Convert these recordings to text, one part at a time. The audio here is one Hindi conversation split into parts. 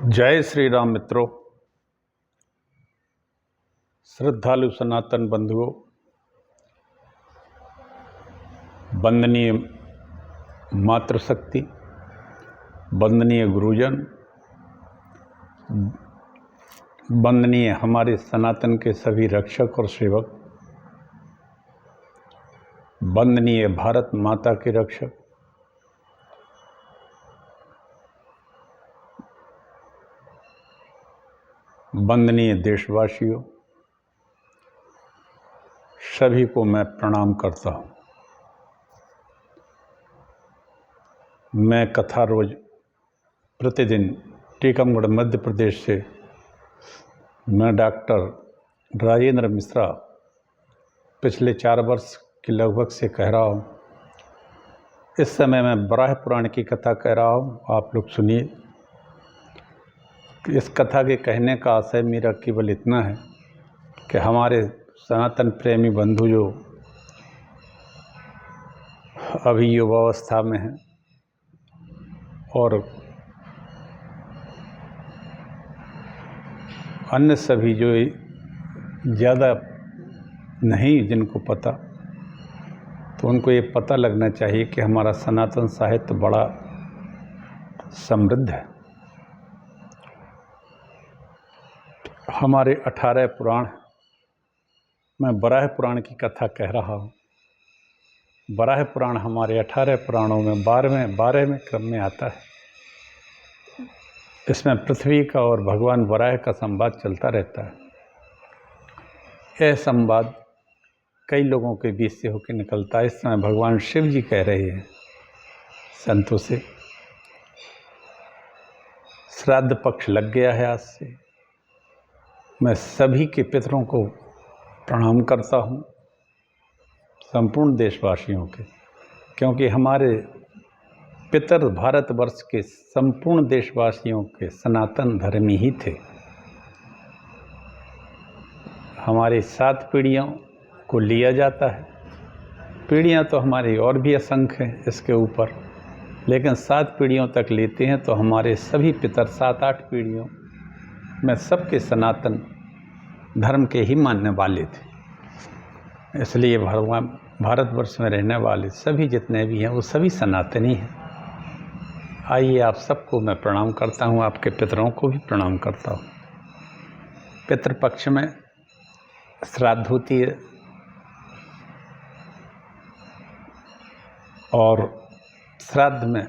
जय श्री राम मित्रों, श्रद्धालु सनातन बंधुओं, वंदनीय मातृशक्ति, वंदनीय गुरुजन, वंदनीय हमारे सनातन के सभी रक्षक और सेवक, वंदनीय भारत माता के रक्षक, वंदनीय देशवासियों, सभी को मैं प्रणाम करता हूँ। मैं कथा रोज प्रतिदिन टीकमगढ़ मध्य प्रदेश से मैं डॉक्टर राजेंद्र मिश्रा पिछले 4 वर्ष के लगभग से कह रहा हूँ। इस समय मैं वराह पुराण की कथा कह रहा हूँ, आप लोग सुनिए। इस कथा के कहने का आशय मेरा केवल इतना है कि हमारे सनातन प्रेमी बंधु जो अभी युवावस्था में हैं और अन्य सभी जो ज़्यादा नहीं जिनको पता, तो उनको ये पता लगना चाहिए कि हमारा सनातन साहित्य बड़ा समृद्ध है। हमारे 18 पुराण, मैं वराह पुराण की कथा कह रहा हूँ। वराह पुराण हमारे 18 पुराणों में 12वें क्रम में आता है। इसमें पृथ्वी का और भगवान वराह का संवाद चलता रहता है। यह संवाद कई लोगों के बीच से होकर निकलता है। इस समय भगवान शिव जी कह रहे हैं संतों से, श्राद्ध पक्ष लग गया है आज से। मैं सभी के पितरों को प्रणाम करता हूँ, संपूर्ण देशवासियों के, क्योंकि हमारे पितर भारतवर्ष के संपूर्ण देशवासियों के सनातन धर्मी ही थे। हमारी 7 पीढ़ियों को लिया जाता है। पीढ़ियाँ तो हमारी और भी असंख्य हैं इसके ऊपर, लेकिन 7 पीढ़ियों तक लेते हैं तो हमारे सभी पितर 7-8 पीढ़ियों में सबके सनातन धर्म के ही मानने वाले थे। इसलिए भगवान भारतवर्ष में रहने वाले सभी जितने भी हैं वो सभी सनातनी हैं। आइए, आप सबको मैं प्रणाम करता हूँ, आपके पितरों को भी प्रणाम करता हूँ। पितृपक्ष में श्राद्ध होती है और श्राद्ध में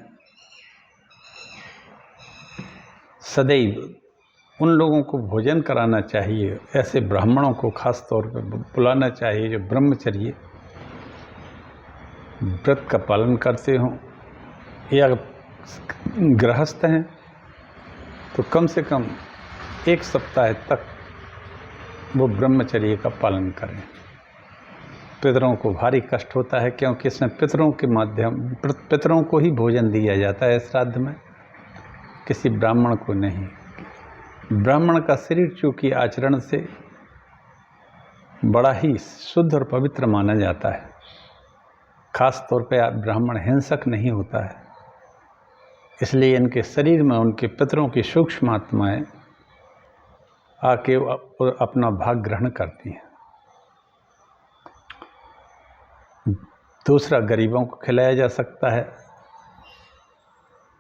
सदैव उन लोगों को भोजन कराना चाहिए। ऐसे ब्राह्मणों को खास तौर पर बुलाना चाहिए जो ब्रह्मचर्य व्रत का पालन करते हों, या गृहस्थ हैं तो कम से कम 1 सप्ताह तक वो ब्रह्मचर्य का पालन करें। पितरों को भारी कष्ट होता है, क्योंकि इसमें पितरों के माध्यम पितरों को ही भोजन दिया जाता है श्राद्ध में, किसी ब्राह्मण को नहीं। ब्राह्मण का शरीर चूँकि आचरण से बड़ा ही शुद्ध और पवित्र माना जाता है, खास तौर पे ब्राह्मण हिंसक नहीं होता है, इसलिए इनके शरीर में उनके पितरों की सूक्ष्म आत्माएं आके अपना भाग ग्रहण करती हैं। दूसरा, गरीबों को खिलाया जा सकता है,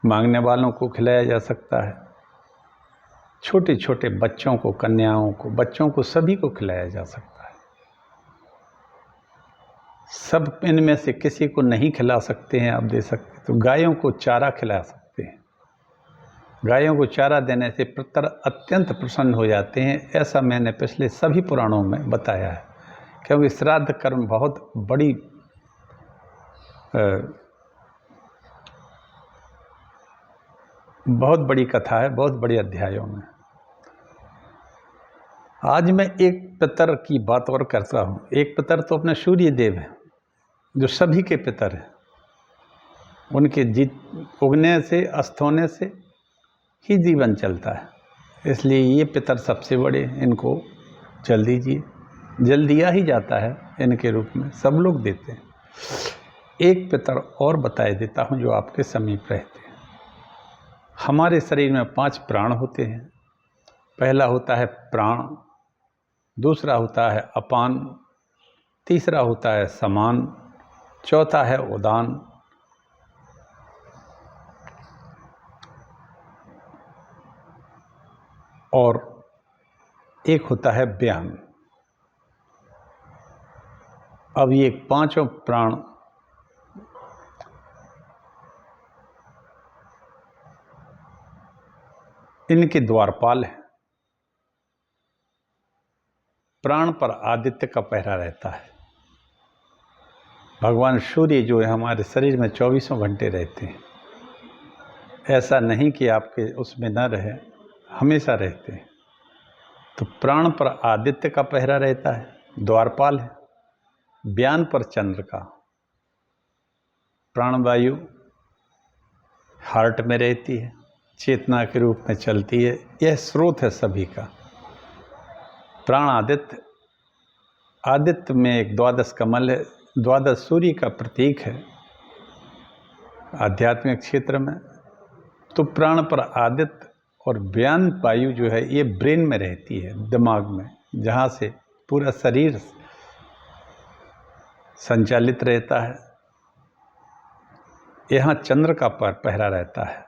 मांगने वालों को खिलाया जा सकता है, छोटे छोटे बच्चों को, कन्याओं को, बच्चों को, सभी को खिलाया जा सकता है। सब इनमें से किसी को नहीं खिला सकते हैं, आप दे सकते तो गायों को चारा खिला सकते हैं। गायों को चारा देने से पितर अत्यंत प्रसन्न हो जाते हैं, ऐसा मैंने पिछले सभी पुराणों में बताया है। क्योंकि श्राद्ध कर्म बहुत बड़ी कथा है, बहुत बड़ी अध्यायों में। आज मैं एक पितर की बात और करता हूँ। एक पितर तो अपने सूर्य देव हैं, जो सभी के पितर हैं। उनके उगने से, अस्त होने से ही जीवन चलता है, इसलिए ये पितर सबसे बड़े। इनको जल दीजिए, जल दिया ही जाता है इनके रूप में, सब लोग देते हैं। एक पितर और बताए देता हूँ जो आपके समीप रहते हैं। हमारे शरीर में 5 प्राण होते हैं। पहला होता है प्राण, दूसरा होता है अपान, तीसरा होता है समान, चौथा है उदान, और एक होता है व्यान। अब ये 5 प्राण इनके द्वारपाल हैं। प्राण पर आदित्य का पहरा रहता है। भगवान सूर्य जो है हमारे शरीर में 24 घंटे रहते हैं। ऐसा नहीं कि आपके उसमें न रहे, हमेशा रहते हैं। तो प्राण पर आदित्य का पहरा रहता है, द्वारपाल है। व्यान पर चंद्र का। प्राणवायु हार्ट में रहती है, चेतना के रूप में चलती है। यह स्रोत है सभी का। प्राण आदित्य, आदित्य में एक 12 कमल है, 12 सूर्य का प्रतीक है आध्यात्मिक क्षेत्र में। तो प्राण पर आदित्य और व्यान वायु जो है ये ब्रेन में रहती है, दिमाग में, जहाँ से पूरा शरीर संचालित रहता है। यहाँ चंद्र का पहरा रहता है,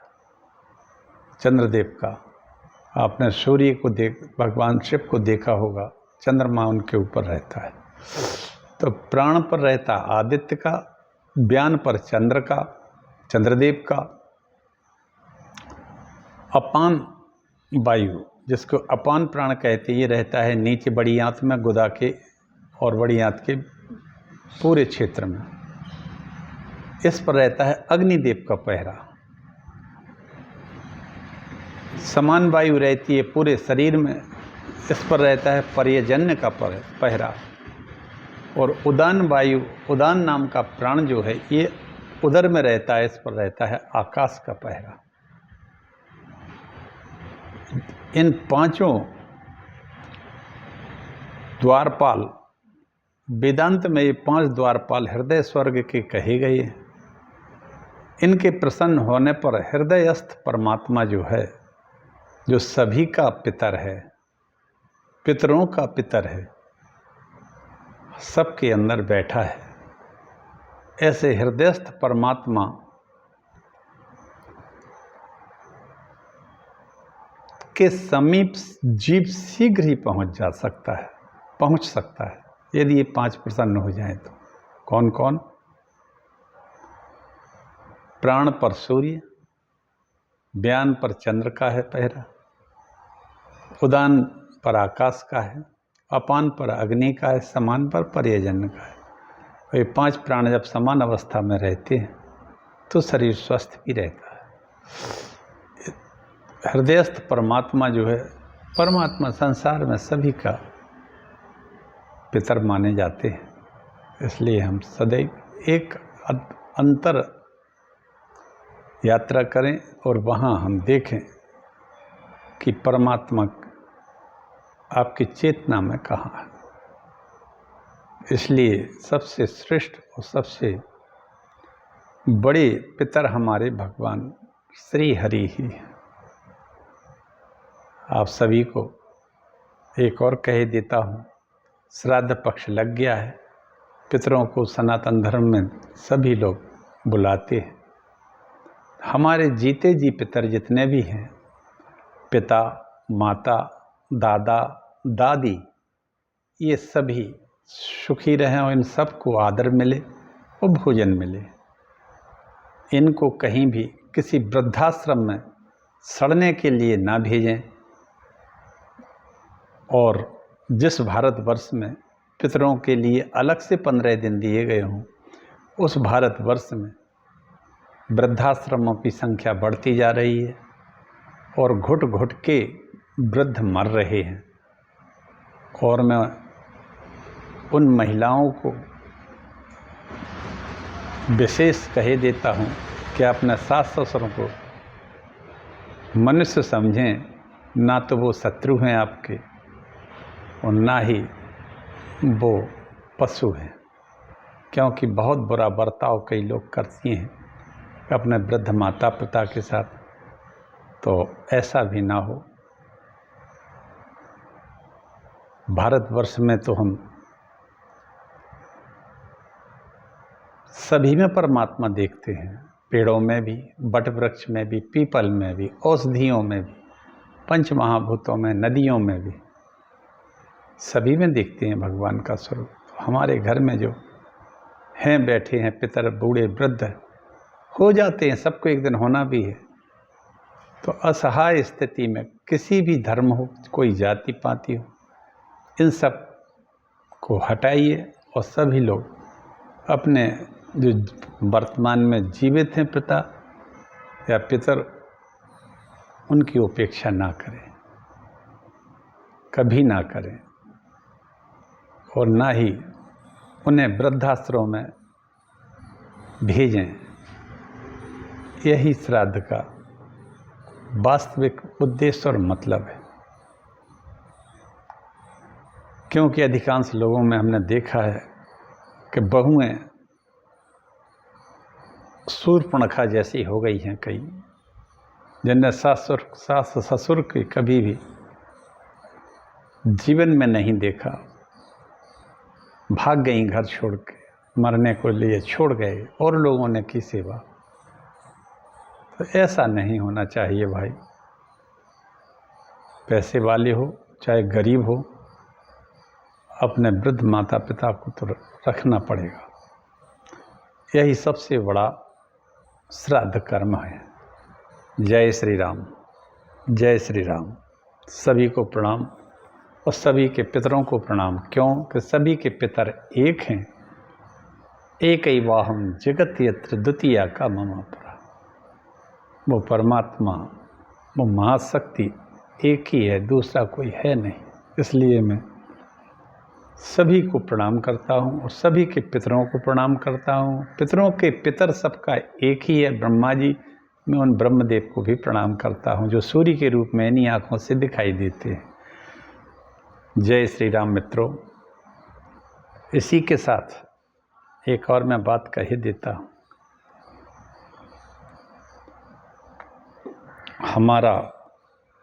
चंद्रदेव का। आपने सूर्य को भगवान शिव को देखा होगा, चंद्रमा उनके ऊपर रहता है। तो प्राण पर रहता आदित्य का, व्यान पर चंद्र का, चंद्रदेव का। अपान वायु, जिसको अपान प्राण कहते हैं, ये रहता है नीचे बड़ी आंत में, गुदा के और बड़ी आंत के पूरे क्षेत्र में। इस पर रहता है अग्निदेव का पहरा। समान वायु रहती है पूरे शरीर में, इस पर रहता है पर्यजन्य का पहरा। और उदान वायु, उदान नाम का प्राण जो है ये उदर में रहता है, इस पर रहता है आकाश का पहरा। इन 5 द्वारपाल, वेदांत में ये 5 द्वारपाल हृदय स्वर्ग के कहे गए हैं। इनके प्रसन्न होने पर हृदयस्थ परमात्मा जो है, जो सभी का पितर है, पितरों का पितर है, सबके अंदर बैठा है। ऐसे हृदयस्थ परमात्मा के समीप जीव शीघ्र ही पहुंच सकता है यदि ये 5 प्रसन्न हो जाए तो। कौन कौन? प्राण पर सूर्य, व्यान पर चंद्र का है पहरा, उदान पर आकाश का है, अपान पर अग्नि का है, समान पर पर्यजन्य का है। और ये 5 प्राण जब समान अवस्था में रहते हैं तो शरीर स्वस्थ भी रहता है। हृदयस्थ परमात्मा जो है, परमात्मा संसार में सभी का पितर माने जाते हैं। इसलिए हम सदैव एक अंतर यात्रा करें और वहाँ हम देखें कि परमात्मा आपकी चेतना में कहाँ है। इसलिए सबसे श्रेष्ठ और सबसे बड़े पितर हमारे भगवान श्री हरि ही हैं। आप सभी को एक और कह देता हूँ, श्राद्ध पक्ष लग गया है। पितरों को सनातन धर्म में सभी लोग बुलाते हैं। हमारे जीते जी पितर जितने भी हैं, पिता, माता, दादा, दादी, ये सभी सुखी रहें और इन सबको आदर मिले और भोजन मिले। इनको कहीं भी किसी वृद्धाश्रम में सड़ने के लिए ना भेजें। और जिस भारतवर्ष में पितरों के लिए अलग से 15 दिन दिए गए हों, उस भारतवर्ष में वृद्धाश्रमों की संख्या बढ़ती जा रही है और घुट घुट के वृद्ध मर रहे हैं। और मैं उन महिलाओं को विशेष कह देता हूँ कि अपने सास ससुरों को मनुष्य समझें, ना तो वो शत्रु हैं आपके और ना ही वो पशु हैं। क्योंकि बहुत बुरा बर्ताव कई लोग करती हैं अपने वृद्ध माता पिता के साथ। तो ऐसा भी ना हो। भारतवर्ष में तो हम सभी में परमात्मा देखते हैं, पेड़ों में भी, बट वृक्ष में भी, पीपल में भी, औषधियों में भी, पंच महाभूतों में, नदियों में भी, सभी में देखते हैं भगवान का स्वरूप। हमारे घर में जो हैं बैठे हैं पितर, बूढ़े, वृद्ध हो जाते हैं, सबको एक दिन होना भी है। तो असहाय स्थिति में किसी भी धर्म हो, कोई जाति पाति हो, इन सब को हटाइए और सभी लोग अपने जो वर्तमान में जीवित हैं पिता या पितर, उनकी उपेक्षा ना करें, कभी ना करें, और ना ही उन्हें वृद्धाश्रम में भेजें। यही श्राद्ध का वास्तविक उद्देश्य और मतलब है। क्योंकि अधिकांश लोगों में हमने देखा है कि बहुएं शूर्पणखा जैसी हो गई हैं, कई जिनने सास ससुर की कभी भी जीवन में नहीं देखा, भाग गई घर छोड़ के, मरने को लिए छोड़ गए और लोगों ने की सेवा। तो ऐसा नहीं होना चाहिए भाई। पैसे वाले हो चाहे गरीब हो, अपने वृद्ध माता पिता को तो रखना पड़ेगा। यही सबसे बड़ा श्राद्ध कर्म है। जय श्री राम, जय श्री राम। सभी को प्रणाम और सभी के पितरों को प्रणाम। क्यों कि सभी के पितर एक हैं। एकैवाहं जगत यत्र द्वितीया का मम अपरा। वो परमात्मा, वो महाशक्ति एक ही है, दूसरा कोई है नहीं। इसलिए मैं सभी को प्रणाम करता हूँ और सभी के पितरों को प्रणाम करता हूँ। पितरों के पितर सबका एक ही है, ब्रह्मा जी। मैं उन ब्रह्मदेव को भी प्रणाम करता हूँ जो सूर्य के रूप में इन्हीं आँखों से दिखाई देते हैं। जय श्री राम मित्रों। इसी के साथ एक और मैं बात कह ही देता हूँ। हमारा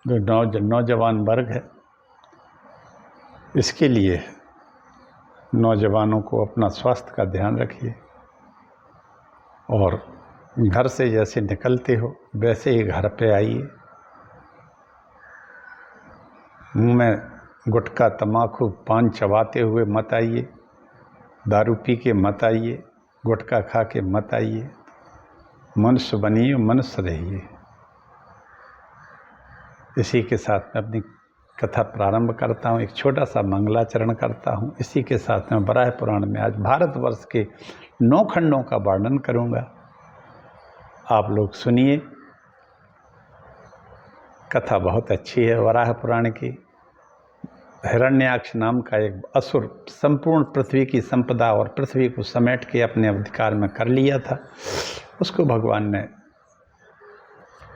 जो नौजवान वर्ग है, इसके लिए नौजवानों को अपना स्वास्थ्य का ध्यान रखिए और घर से जैसे निकलते हो वैसे ही घर पे आइए। मुँह में गुटखा, तम्बाकू, पान चबाते हुए मत आइए, दारू पी के मत आइए, गुटखा खा के मत आइए। मनुष्य बनिए, मनुष्य रहिए। इसी के साथ मैं अपनी कथा प्रारंभ करता हूँ। एक छोटा सा मंगलाचरण करता हूँ। इसी के साथ मैं वराह पुराण में आज भारतवर्ष के 9 खंडों का वर्णन करूँगा। आप लोग सुनिए। कथा बहुत अच्छी है वराह पुराण की। हिरण्याक्ष नाम का एक असुर संपूर्ण पृथ्वी की संपदा और पृथ्वी को समेट के अपने अधिकार में कर लिया था। उसको भगवान ने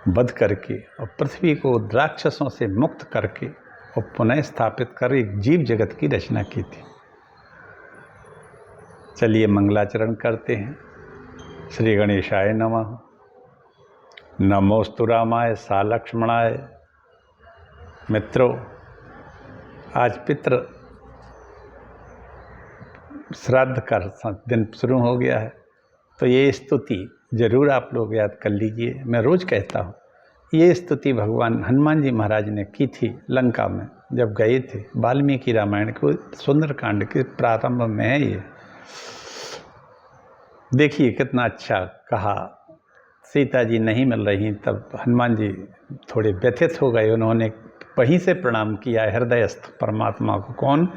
वध करके और पृथ्वी को राक्षसों से मुक्त करके और पुनः स्थापित कर एक जीव जगत की रचना की थी। चलिए मंगलाचरण करते हैं। श्री गणेशाय नमः। नमोस्तु रामाय सा लक्ष्मणाय। मित्रों, आज पितृ श्राद्ध का दिन शुरू हो गया है, तो ये स्तुति जरूर आप लोग याद कर लीजिए। मैं रोज़ कहता हूँ, ये स्तुति भगवान हनुमान जी महाराज ने की थी लंका में जब गए थे। वाल्मीकि रामायण को सुंदरकांड के प्रारंभ में है ये। देखिए कितना अच्छा कहा। सीता जी नहीं मिल रही, तब हनुमान जी थोड़े व्यथित हो गए। उन्होंने वहीं से प्रणाम किया हृदयस्थ परमात्मा को। कौन?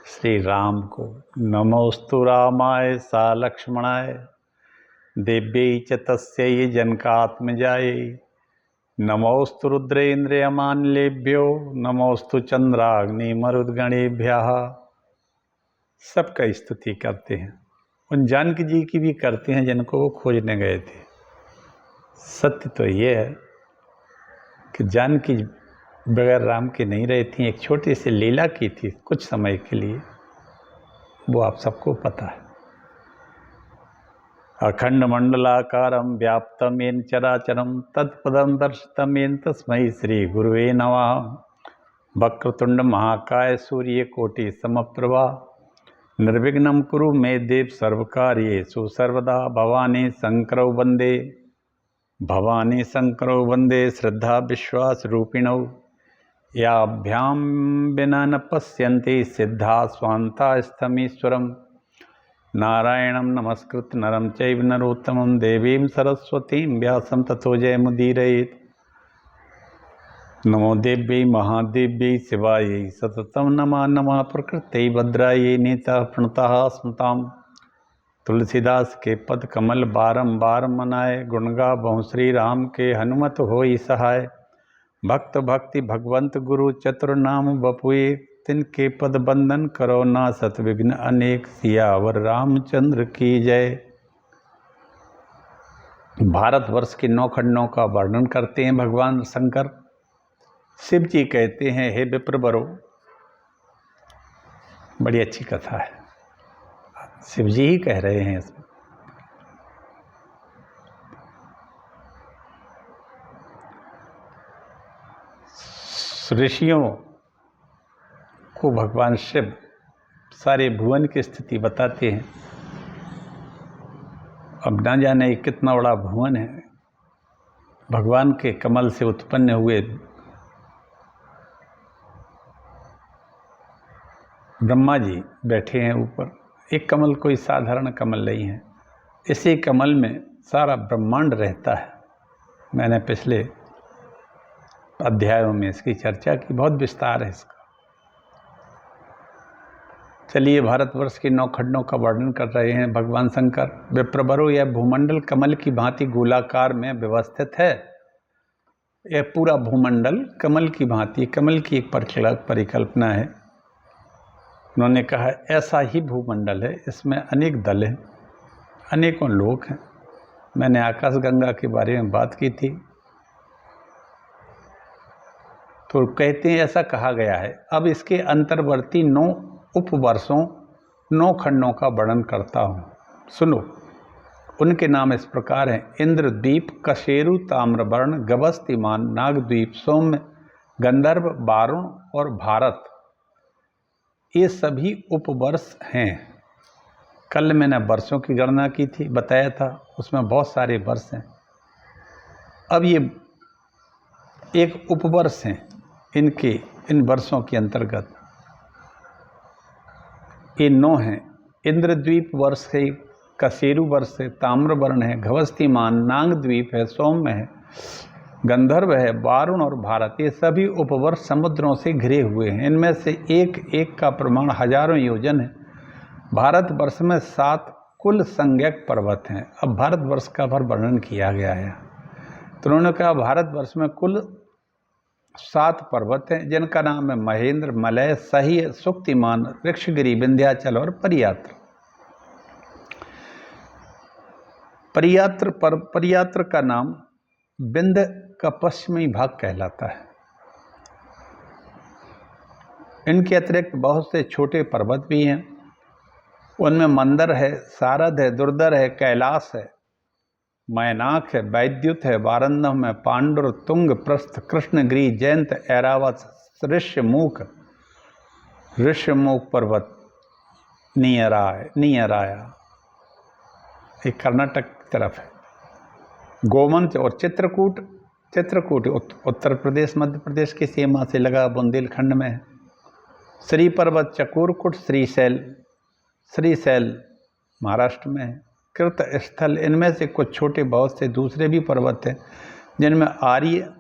श्री राम को। नमोस्तु रामाय सा लक्ष्मणाय देव्यै च तस्यै जनकात्मजायै। नमोस्तु रुद्रेन्द्रियमान्येभ्यो नमोस्तु चंद्राग्नि मरुद्गणेभ्यः। सबका स्तुति करते हैं। उन जानकी जी की भी करते हैं जिनको वो खोजने गए थे। सत्य तो ये है कि जानकी बगैर राम के नहीं रही थी। एक छोटी सी लीला की थी कुछ समय के लिए, वो आप सबको पता है। अखण्डमण्डलाकारं व्याप्तं येन चराचरं तत्पदं दर्शितं येन तस्मै श्रीगुरुवे नमः। वक्रतुंड महाकाय सूर्यकोटि समप्रभा निर्विघ्नं कुरु मे देव सर्वकार्येषु सर्वदा। भवानी शंकरौ वंदे श्रद्धा विश्वास रूपिणौ याभ्यां विना न पश्यन्ति सिद्धा स्वान्ता स्थमीश्वरम्। नारायणं नमस्कृत नरं चैव नरोत्तमं देवीं सरस्वतीं व्यासं ततो जयमुदीरयेत्। नमो देव्यै महादेव्यै शिवायै सततं नमः नमः। प्रकृत्यै भद्रायै नीता प्रणतः स्मतां तुलसीदास के पद कमल बारंबार मनाए। गुण गावहुँ श्री राम के हनुमत होई सहाय। भक्त भक्ति भगवंत गुरु चतुर नाम बपुए तिनके पद बंदन करो ना सत विघ्न अनेक। सियावर रामचंद्र की जय। भारतवर्ष के 9 खंडों का वर्णन करते हैं भगवान शंकर। शिव जी कहते हैं, हे विप्रवरो, बड़ी अच्छी कथा है, शिव जी ही कह रहे हैं इसमें। ऋषियों को भगवान शिव सारे भुवन की स्थिति बताते हैं। अब ना जाने कितना बड़ा भुवन है। भगवान के कमल से उत्पन्न हुए ब्रह्मा जी बैठे हैं ऊपर। एक कमल कोई साधारण कमल नहीं है, इसी कमल में सारा ब्रह्मांड रहता है। मैंने पिछले अध्यायों में इसकी चर्चा की, बहुत विस्तार है इसका। चलिए, भारतवर्ष के 9 खंडों का वर्णन कर रहे हैं भगवान शंकर। विप्रवरो, यह भूमंडल कमल की भांति गोलाकार में व्यवस्थित है। यह पूरा भूमंडल कमल की भांति, कमल की एक परिकल्पना है। उन्होंने कहा ऐसा ही भूमंडल है, इसमें अनेक दल हैं, अनेकों लोग हैं। मैंने आकाशगंगा के बारे में बात की थी, तो कहते हैं ऐसा कहा गया है। अब इसके अंतर्वर्ती 9 उपवर्षों 9 खंडों का वर्णन करता हूँ, सुनो। उनके नाम इस प्रकार हैं: इंद्रद्वीप, कशेरु, ताम्रवर्ण, गवस्तिमान, नागद्वीप, सौम्य, गंधर्व, वारुण और भारत। ये सभी उपवर्ष हैं। कल मैंने वर्षों की गणना की थी, बताया था, उसमें बहुत सारे वर्ष हैं। अब ये एक उपवर्ष हैं, इन वर्षों के अंतर्गत ये 9 हैं। इंद्रद्वीप वर्ष है, कशेरु वर्ष है, ताम्रवर्ण है, गवस्तिमान, नागद्वीप है, सौम्य है, गंधर्व है, वारुण और भारत। ये सभी उपवर्ष समुद्रों से घिरे हुए हैं। इनमें से एक एक का प्रमाण हजारों योजन है। भारतवर्ष में 7 कुल संज्ञक पर्वत हैं। अब भारतवर्ष का वर्णन किया गया है, तो उन्होंने कहा भारतवर्ष में कुल 7 पर्वत हैं, जिनका नाम है महेंद्र, मलय, सह्य, सुक्तिमान, ऋक्षगिरि, विंध्याचल और परियात्र। परियात्र का नाम विंध्य का पश्चिमी भाग कहलाता है। इनके अतिरिक्त बहुत से छोटे पर्वत भी हैं। उनमें मंदर है, सारद है, दुर्धर है, कैलाश है, मैनाक है, वैद्युत है, वारंदम है, पांडुर, तुंग, प्रस्थ, कृष्णगिरि, जयंत, ऐरावत, ऋष्यमुख पर्वत, नियराया, ये कर्नाटक की तरफ है। गोमंत और चित्रकूट उत्तर प्रदेश मध्य प्रदेश की सीमा से लगा बुंदेलखंड में है। श्री पर्वत, चकोरकुट, श्रीशैल महाराष्ट्र में है। कृत स्थल, इनमें से कुछ छोटे बहुत से दूसरे भी पर्वत हैं, जिनमें आर्य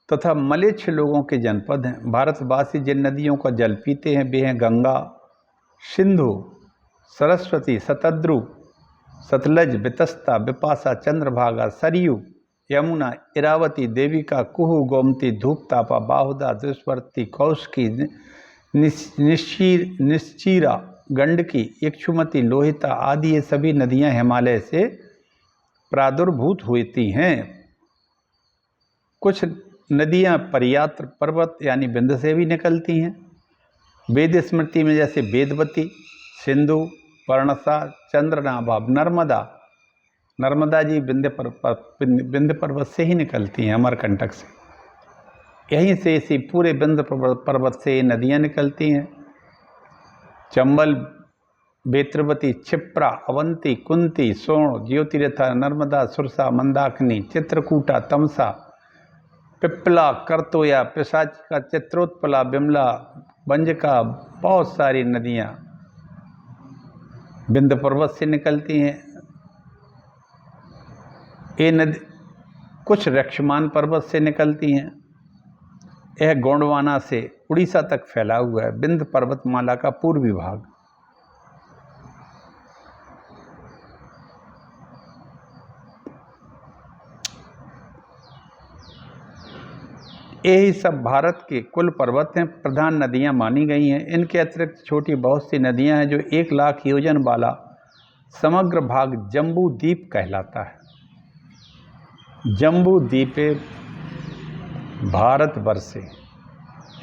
तथा मलेच्छ लोगों के जनपद हैं। भारतवासी जिन नदियों का जल पीते हैं वे हैं गंगा, सिंधु, सरस्वती, शतद्रु, सतलज, वितस्ता, बिपाशा, चंद्रभागा, सरयू, यमुना, इरावती, देविका, कुहू, गोमती, धूपतापा, बाहुदा, दुष्वर्ती, कौशकी, निश्चीरा, गंडकी, इक्षुमती, लोहिता आदि ये सभी नदियां हिमालय से प्रादुर्भूत होती हैं। कुछ नदियां परियात्र पर्वत यानी विंध्य से भी निकलती हैं। वेद स्मृति में जैसे वेदवती, सिंधु, पर्णसा, चंद्रनाभा, नर्मदा, नर्मदा जी विंध्य पर्वत से ही निकलती हैं, अमरकंटक से। यहीं से इसी पूरे विंध्य पर्वत से नदियाँ निकलती हैं। चंबल, बेत्रवती, क्षिप्रा, अवंती, कुंती, सोण, ज्योतिरथा, नर्मदा, सुरसा, मंदाकिनी, चित्रकूटा, तमसा, पिप्पला, करतोया, पिशाचिका, चित्रोत्पला, बिमला, बंजका, बहुत सारी नदियाँ विंध्य पर्वत से निकलती हैं। ये नदी कुछ रक्षमान पर्वत से निकलती हैं। यह गोंडवाना से उड़ीसा तक फैला हुआ है विंध्य पर्वतमाला का पूर्वी भाग। यही सब भारत के कुल पर्वत हैं, प्रधान नदियां मानी गई हैं। इनके अतिरिक्त छोटी बहुत सी नदियां हैं। जो 1 लाख योजन वाला समग्र भाग जम्बू द्वीप कहलाता है। जम्बू द्वीपे भारतवर्ष से,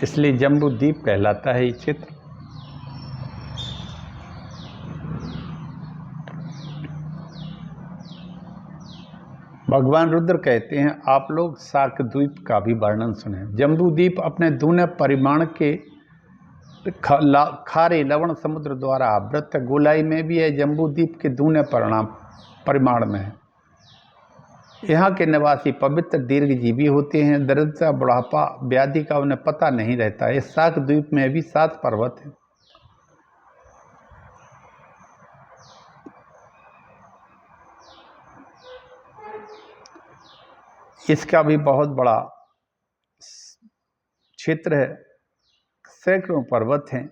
इसलिए जम्बू द्वीप कहलाता है ये क्षेत्र। भगवान रुद्र कहते हैं, आप लोग शाकद्वीप का भी वर्णन सुने। जम्बू द्वीप अपने दूने परिमाण के खारे लवण समुद्र द्वारा आवृत गोलाई में भी है। जम्बू द्वीप के दूने परिमाण में है। यहाँ के निवासी पवित्र दीर्घजीवी होते हैं। दरिद्रता, बुढ़ापा, व्याधि का उन्हें पता नहीं रहता है। इस शाकद्वीप में भी 7 पर्वत हैं। इसका भी बहुत बड़ा क्षेत्र है, सैकड़ों पर्वत हैं।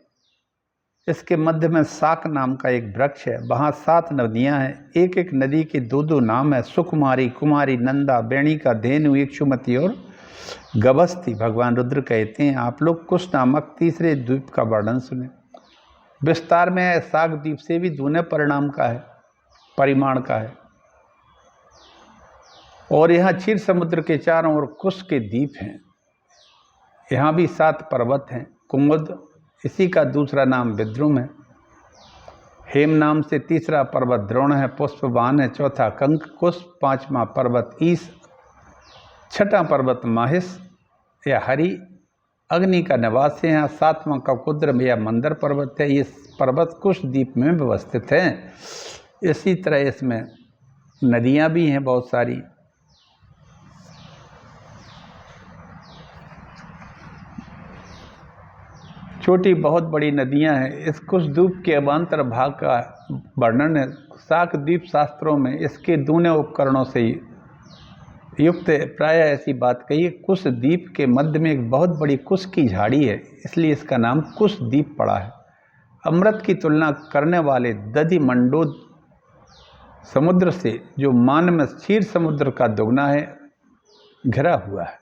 इसके मध्य में शाक नाम का एक वृक्ष है। वहाँ 7 नदियाँ हैं। एक एक नदी के 2-2 नाम है। सुकुमारी, कुमारी, नंदा, बेणिका, धेनु, इक्षुमती और गभस्ती। भगवान रुद्र कहते हैं, आप लोग कुश नामक तीसरे द्वीप का वर्णन सुने। विस्तार में है, शाक द्वीप से भी दूने परिमाण का है। और यहाँ क्षीर समुद्र के चारों ओर कुश के द्वीप हैं। यहाँ भी 7 पर्वत हैं। कुमुद, इसी का दूसरा नाम विद्रुम है। हेम नाम से तीसरा पर्वत द्रोण है। पुष्पवान है। चौथा कंककुश, 5वां पर्वत ईश, 6वां पर्वत माहिस या हरि अग्नि का निवास है। यहाँ 7वां ककुद्र या मंदर पर्वत है। ये पर्वत कुश द्वीप में व्यवस्थित हैं। इसी तरह इसमें नदियाँ भी हैं बहुत सारी। छोटी बहुत बड़ी नदियां हैं। इस कुश द्वीप के अवान्तर भाग का वर्णन है शाकद्वीप शास्त्रों में। इसके दूने उपकरणों से युक्त प्राय ऐसी बात कही है। कुश द्वीप के मध्य में एक बहुत बड़ी कुश की झाड़ी है, इसलिए इसका नाम कुश द्वीप पड़ा है। अमृत की तुलना करने वाले दधि मंडोद समुद्र से, जो मान में क्षीर समुद्र का दोगुना है, घिरा हुआ है।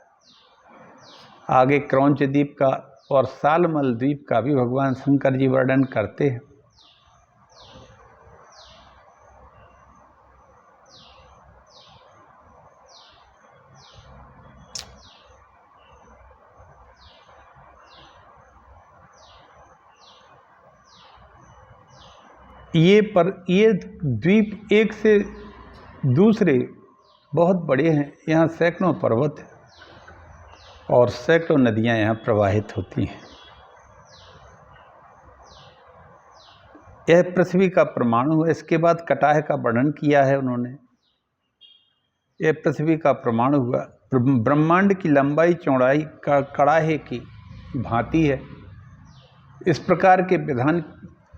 आगे क्रौंच द्वीप का और सालमल द्वीप का भी भगवान शंकर जी वर्णन करते हैं। ये द्वीप एक से दूसरे बहुत बड़े हैं। यहाँ सैकड़ों पर्वत हैं और सैकड़ों नदियाँ यहाँ प्रवाहित होती हैं। यह पृथ्वी का परमाणु है। इसके बाद कटाह का वर्णन किया है उन्होंने। यह पृथ्वी का परमाणु हुआ। ब्रह्मांड की लंबाई चौड़ाई का कड़ाहे की भांति है। इस प्रकार के विधान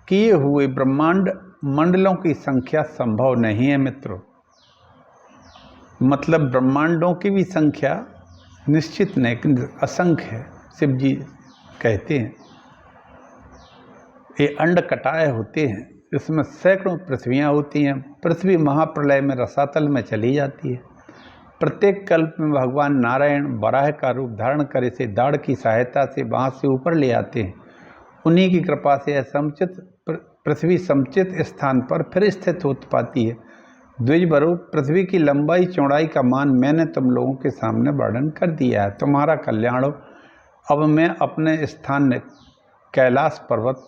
किए हुए ब्रह्मांड मंडलों की संख्या संभव नहीं है मित्रों। मतलब ब्रह्मांडों की भी संख्या निश्चित नहीं, असंख्य है। शिव जी कहते हैं ये अंडकटाह होते हैं। इसमें सैकड़ों पृथ्वियाँ होती हैं। पृथ्वी महाप्रलय में रसातल में चली जाती है। प्रत्येक कल्प में भगवान नारायण वराह का रूप धारण कर इसे दाढ़ की सहायता से वहाँ से ऊपर ले आते हैं। उन्हीं की कृपा से यह समुचित पृथ्वी समुचित स्थान पर फिर स्थित हो पाती है। द्विजवरूप पृथ्वी की लंबाई चौड़ाई का मान मैंने तुम लोगों के सामने वर्णन कर दिया है। तुम्हारा कल्याण हो। अब मैं अपने स्थान कैलाश पर्वत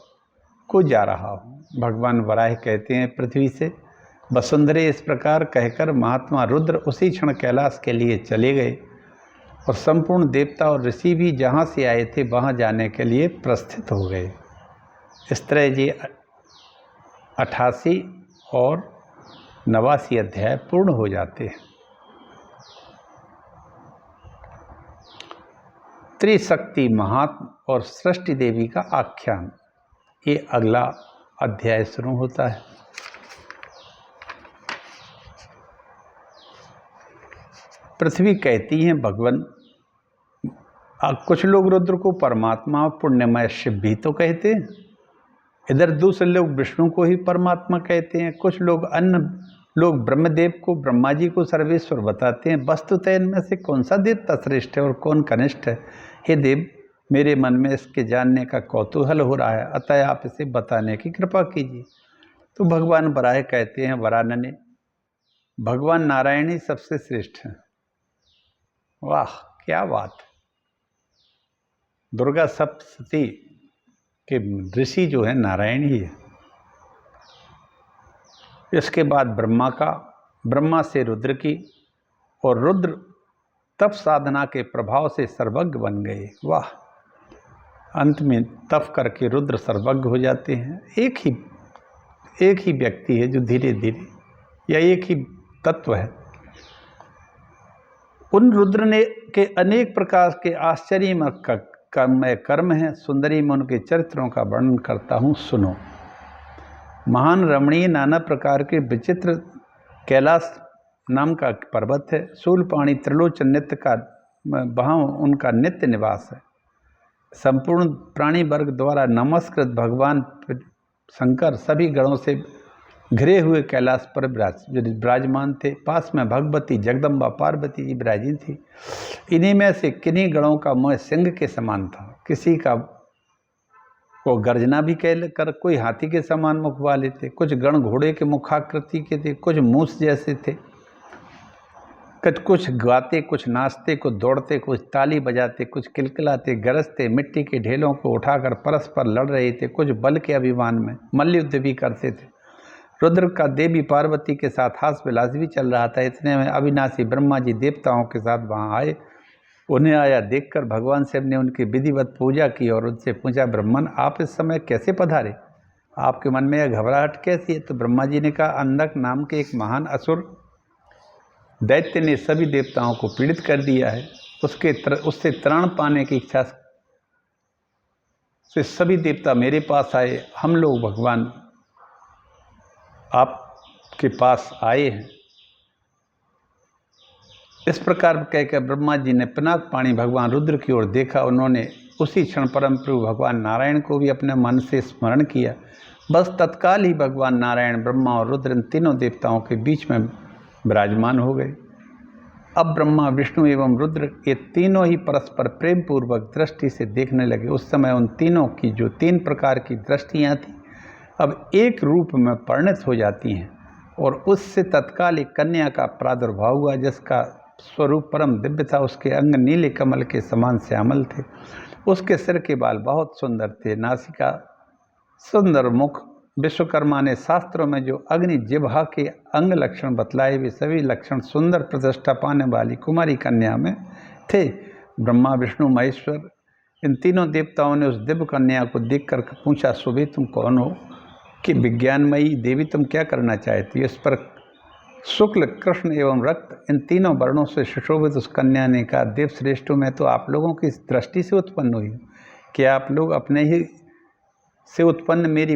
को जा रहा हूँ। भगवान वराह कहते हैं पृथ्वी से, वसुंधरे इस प्रकार कहकर महात्मा रुद्र उसी क्षण कैलाश के लिए चले गए और संपूर्ण देवता और ऋषि भी जहाँ से आए थे वहाँ जाने के लिए प्रस्थित हो गए। इस तरह ये 88 और 89 अध्याय पूर्ण हो जाते हैं। त्रिशक्ति महात्म और सृष्टि देवी का आख्यान, ये अगला अध्याय शुरू होता है। पृथ्वी कहती है भगवान, कुछ लोग रुद्र को परमात्मा पुण्यमय शिव भी तो कहते हैं, इधर दूसरे लोग विष्णु को ही परमात्मा कहते हैं, कुछ लोग अन्य लोग ब्रह्मदेव को ब्रह्मा जी को सर्वेश्वर बताते हैं। वस्तुतः इनमें से कौन सा देवता श्रेष्ठ है और कौन कनिष्ठ है? हे देव, मेरे मन में इसके जानने का कौतूहल हो रहा है, अतः आप इसे बताने की कृपा कीजिए। तो भगवान वराह कहते हैं, वरानने, भगवान नारायण ही सबसे श्रेष्ठ हैं। वाह, क्या बात! दुर्गा सप्तशती के ऋषि जो है नारायण ही है। इसके बाद ब्रह्मा से रुद्र की, और रुद्र तप साधना के प्रभाव से सर्वज्ञ बन गए। वाह! अंत में तप करके रुद्र सर्वज्ञ हो जाते हैं। एक ही व्यक्ति है जो धीरे धीरे, या एक ही तत्व है। उन रुद्र ने के अनेक प्रकार के आश्चर्यमय कर्म हैं। सुंदरी में उनके चरित्रों का वर्णन करता हूँ, सुनो। महान रमणीय नाना प्रकार के विचित्र कैलाश नाम का पर्वत है। शूलपाणी त्रिलोचन नित्य का वहाँ उनका नित्य निवास है। संपूर्ण प्राणी वर्ग द्वारा नमस्कृत भगवान शंकर सभी गणों से घिरे हुए कैलाश पर विराजमान थे। पास में भगवती जगदम्बा पार्वती जी विराजी थी। इन्हीं में से किन्हीं गणों का मुँह सिंह के समान था, किसी का वो गर्जना भी कर कोई हाथी के समान मुख वाले थे, कुछ गण घोड़े के मुखाकृति के थे, कुछ मूस जैसे थे, कुछ गाते, कुछ नाचते, कुछ दौड़ते, कुछ ताली बजाते, कुछ किलकिलाते, गरजते, मिट्टी के ढेलों को उठाकर परस्पर लड़ रहे थे, कुछ बल के अभिमान में मल्लयुद्ध भी करते थे। रुद्र का देवी पार्वती के साथ हास विलास भी चल रहा था। इतने में अविनाशी ब्रह्मा जी देवताओं के साथ वहाँ आए। उन्हें आया देखकर भगवान शिव ने उनकी विधिवत पूजा की और उनसे पूछा, ब्रह्मन, आप इस समय कैसे पधारे? आपके मन में यह घबराहट कैसी है? तो ब्रह्मा जी ने कहा, अंधक नाम के एक महान असुर दैत्य ने सभी देवताओं को पीड़ित कर दिया है। उससे त्राण पाने की इच्छा से सभी देवता मेरे पास आए। हम लोग भगवान आपके पास आए हैं। इस प्रकार कहकर ब्रह्मा जी ने पिनाक पाणी भगवान रुद्र की ओर देखा। उन्होंने उसी क्षण परम प्रभु भगवान नारायण को भी अपने मन से स्मरण किया। बस तत्काल ही भगवान नारायण, ब्रह्मा और रुद्र इन तीनों देवताओं के बीच में विराजमान हो गए। अब ब्रह्मा, विष्णु एवं रुद्र ये तीनों ही परस्पर प्रेम पूर्वक दृष्टि से देखने लगे। उस समय उन तीनों की जो 3 प्रकार की दृष्टियाँ थीं अब एक रूप में परिणत हो जाती हैं, और उससे तत्काल एक कन्या का प्रादुर्भाव हुआ जिसका स्वरूप परम दिव्य था। उसके अंग नीले कमल के समान श्यामल थे। उसके सिर के बाल बहुत सुंदर थे, नासिका सुंदर, मुख। विश्वकर्मा ने शास्त्रों में जो अग्नि जिह्वा के अंग लक्षण बतलाए वे सभी लक्षण सुंदर प्रतिष्ठा पाने वाली कुमारी कन्या में थे। ब्रह्मा, विष्णु, महेश्वर इन तीनों देवताओं ने उस दिव्य कन्या को देखकर पूछा, सुबह तुम कौन हो? कि विज्ञानमयी देवी, तुम क्या करना चाहती हो? इस पर शुक्ल, कृष्ण एवं रक्त इन तीनों वर्णों से सुशोभित उस कन्या ने कहा, देव श्रेष्ठ, मैं तो आप लोगों की दृष्टि से उत्पन्न हुई हूँ। क्या आप लोग अपने ही से उत्पन्न मेरी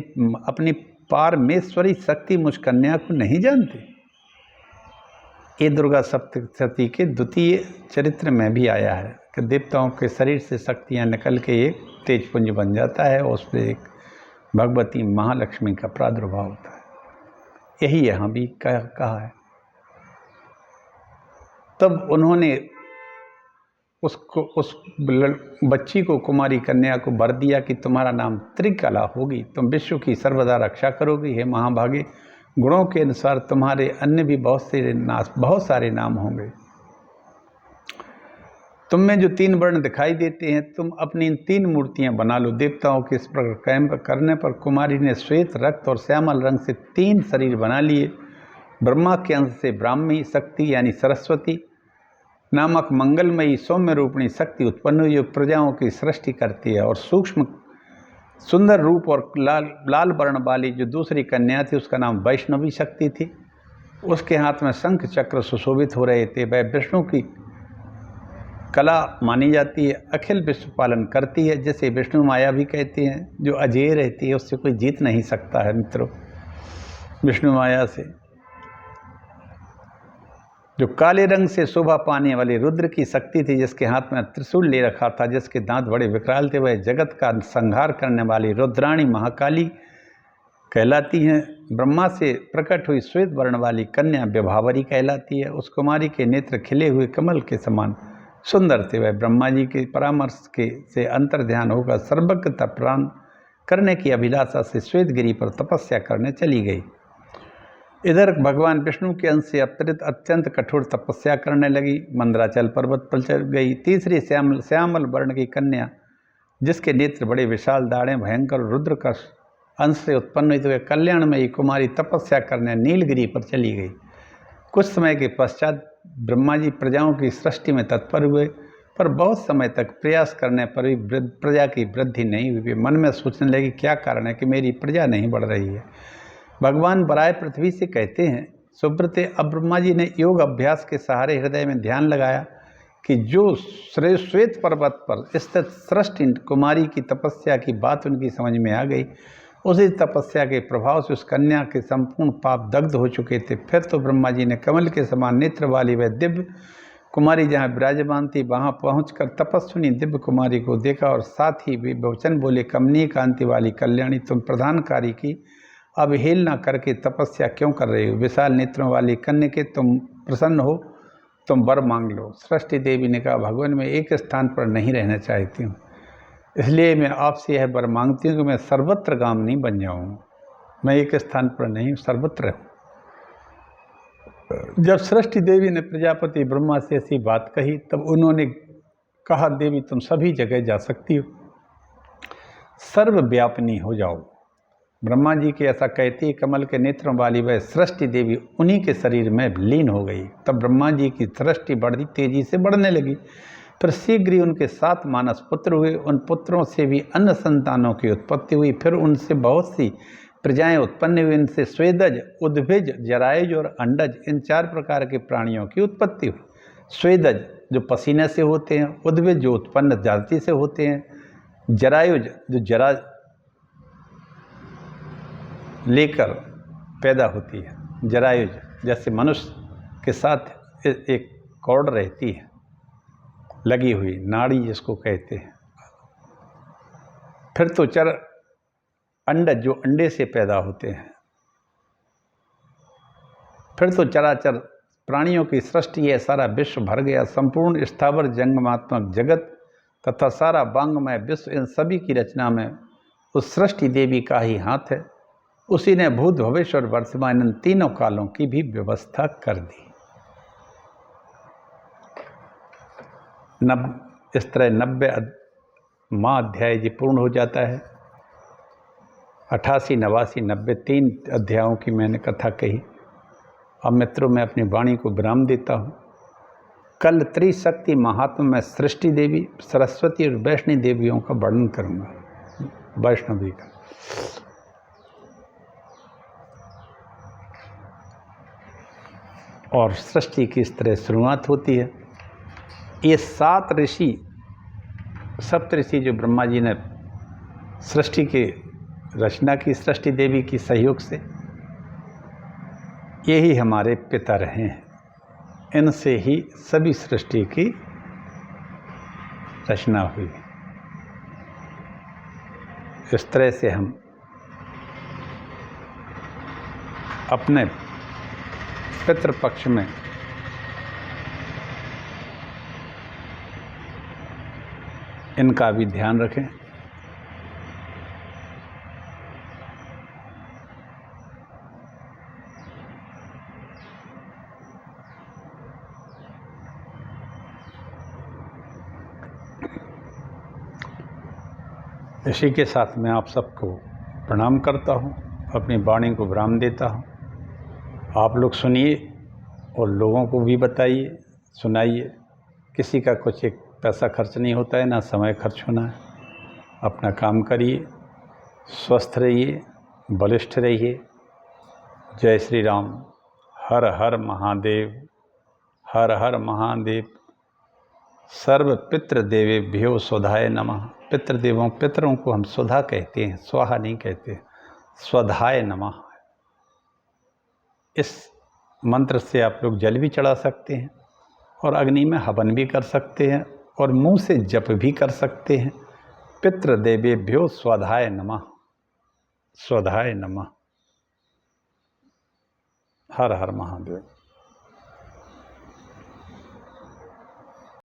अपनी पारमेश्वरी शक्ति मुझ कन्या को नहीं जानते? ये दुर्गा सप्तशती के द्वितीय चरित्र में भी आया है कि देवताओं के शरीर से शक्तियाँ निकल के एक तेजपुंज बन जाता है और उस पर एक भगवती महालक्ष्मी का प्रादुर्भाव होता है। यही यहाँ भी कहा है। तब उन्होंने उस बच्ची को, कुमारी कन्या को वर दिया कि तुम्हारा नाम त्रिकला होगी, तुम विश्व की सर्वदा रक्षा करोगी। हे महाभागे, गुणों के अनुसार तुम्हारे अन्य भी बहुत सारे नाम होंगे। तुम में जो 3 वर्ण दिखाई देते हैं, तुम अपनी इन 3 मूर्तियां बना लो। देवताओं के इस प्रकार करने पर कुमारी ने श्वेत, रक्त और श्यामल रंग से 3 शरीर बना लिए। ब्रह्मा के अंश से ब्राह्मी शक्ति यानी सरस्वती नामक मंगलमयी सौम्य रूपणी शक्ति उत्पन्न हुई, जो प्रजाओं की सृष्टि करती है। और सूक्ष्म सुंदर रूप और लाल वर्ण वाली जो दूसरी कन्या थी, उसका नाम वैष्णवी शक्ति थी। उसके हाथ में शंख चक्र सुशोभित हो रहे थे। वह विष्णु की कला मानी जाती है, अखिल विश्व पालन करती है, जिसे विष्णु माया भी कहते हैं, जो अजेय रहती है, उससे कोई जीत नहीं सकता है मित्रों। विष्णु माया से जो काले रंग से शोभा पाने वाली रुद्र की शक्ति थी, जिसके हाथ में त्रिशूल ले रखा था, जिसके दांत बड़े विकराल थे, वह जगत का संहार करने वाली रुद्राणी महाकाली कहलाती हैं। ब्रह्मा से प्रकट हुई श्वेत वर्ण वाली कन्या विभावरी कहलाती है। उस कुमारी के नेत्र खिले हुए कमल के समान सुंदर थे। वह ब्रह्मा जी के परामर्श के से अंतर्ध्यान होकर सर्वज्ञता प्रदान करने की अभिलाषा से श्वेतगिरी पर तपस्या करने चली गई। इधर भगवान विष्णु के अंश से अवतरित अत्यंत कठोर तपस्या करने लगी। मंदराचल पर्वत पर चढ़ गई। तीसरी श्यामल वर्ण की कन्या, जिसके नेत्र बड़े विशाल दाढ़ें भयंकर रुद्र का अंश से उत्पन्न हुई, तो वह कल्याणमयी कुमारी तपस्या करने नीलगिरी पर चली गई। कुछ समय के पश्चात ब्रह्मा जी प्रजाओं की सृष्टि में तत्पर हुए, पर बहुत समय तक प्रयास करने पर भी प्रजा की वृद्धि नहीं हुई। वे मन में सोचने लगे, क्या कारण है कि मेरी प्रजा नहीं बढ़ रही है। भगवान बराह पृथ्वी से कहते हैं, सुब्रते, अब ब्रह्मा जी ने योग अभ्यास के सहारे हृदय में ध्यान लगाया कि जो श्वेत पर्वत पर स्थित सृष्टि कुमारी की तपस्या की बात उनकी समझ में आ गई। उसी तपस्या के प्रभाव से उस कन्या के संपूर्ण पाप दग्ध हो चुके थे। फिर तो ब्रह्मा जी ने कमल के समान नेत्र वाली वह दिव्य कुमारी जहाँ विराजमान थी, वहाँ पहुँचकर तपस्विनी दिव्य कुमारी को देखा और साथ ही वे वचन बोले, कमनीय कांति वाली कल्याणी, तुम प्रधान कार्य की अवहेलना करके तपस्या क्यों कर रहे हो? विशाल नेत्रों वाली कन्या के तुम प्रसन्न हो, तुम वर मांग लो। सृष्टि देवी ने कहा, भगवान, मैं एक स्थान पर नहीं रहना चाहती हूँ, इसलिए मैं आपसे यह वर मांगती हूँ कि मैं सर्वत्र गामिनी बन जाऊँ। मैं एक स्थान पर नहीं, सर्वत्र हूँ। जब सृष्टि देवी ने प्रजापति ब्रह्मा से ऐसी बात कही, तब उन्होंने कहा, देवी तुम सभी जगह जा सकती हो, सर्वव्यापिनी हो जाओ। ब्रह्मा जी के ऐसा कहते ही कमल के नेत्रों वाली वह सृष्टि देवी उन्हीं के शरीर में लीन हो गई। तब ब्रह्मा जी की सृष्टि बड़ी तेजी से बढ़ने लगी। फिर शीघ्र ही उनके 7 मानस पुत्र हुए। उन पुत्रों से भी अन्य संतानों की उत्पत्ति हुई। फिर उनसे बहुत सी प्रजाएं उत्पन्न हुई। इनसे स्वेदज, उद्भिज, जरायुज और अंडज, इन 4 प्रकार के प्राणियों की उत्पत्ति हुई। स्वेदज जो पसीने से होते हैं, उद्भिज जो उत्पन्न जाति से होते हैं, जरायुज जो जरा लेकर पैदा होती है, जरायुज जैसे मनुष्य के साथ एक कॉर्ड रहती है लगी हुई, नाड़ी जिसको कहते हैं। फिर तो अंडज जो अंडे से पैदा होते हैं। फिर तो चराचर प्राणियों की सृष्टि, यह सारा विश्व भर गया। संपूर्ण स्थावर जंगमात्मक जगत तथा सारा वांगमय विश्व, इन सभी की रचना में उस सृष्टि देवी का ही हाथ है। उसी ने भूत, भविष्य और वर्तमान इन तीनों कालों की भी व्यवस्था कर दी। इस तरह 90वां अध्याय जी पूर्ण हो जाता है। 88, 89, 90 3 अध्यायों की मैंने कथा कही। अब मित्रों, मैं अपनी वाणी को विराम देता हूँ। कल त्रिशक्ति महात्मा में सृष्टि देवी, सरस्वती और वैष्णवी देवियों का वर्णन करूँगा, वैष्णवी का। और सृष्टि की इस तरह शुरुआत होती है। ये 7 ऋषि, सप्तऋषि जो ब्रह्मा जी ने सृष्टि की रचना की सृष्टि देवी की सहयोग से, यही हमारे पिता रहे हैं। इनसे ही सभी सृष्टि की रचना हुई। इस तरह से हम अपने पितृपक्ष में इनका भी ध्यान रखें। इसी के साथ मैं आप सबको प्रणाम करता हूँ, अपनी वाणी को विराम देता हूँ। आप लोग सुनिए और लोगों को भी बताइए, सुनाइए। किसी का कुछ एक पैसा खर्च नहीं होता है, ना समय खर्च होना है। अपना काम करिए, स्वस्थ रहिए, बलिष्ठ रहिए। जय श्री राम। हर हर महादेव, हर हर महादेव। सर्व पितृदेवेभ्यो स्वधाय नमः। पितरों को हम स्वधा कहते हैं, स्वाहा नहीं कहते, स्वधाय नमः। इस मंत्र से आप लोग जल भी चढ़ा सकते हैं और अग्नि में हवन भी कर सकते हैं और मुंह से जप भी कर सकते हैं। पितृदेवेभ्यो स्वधाय नमः, स्वधाय नमः। हर हर महादेव।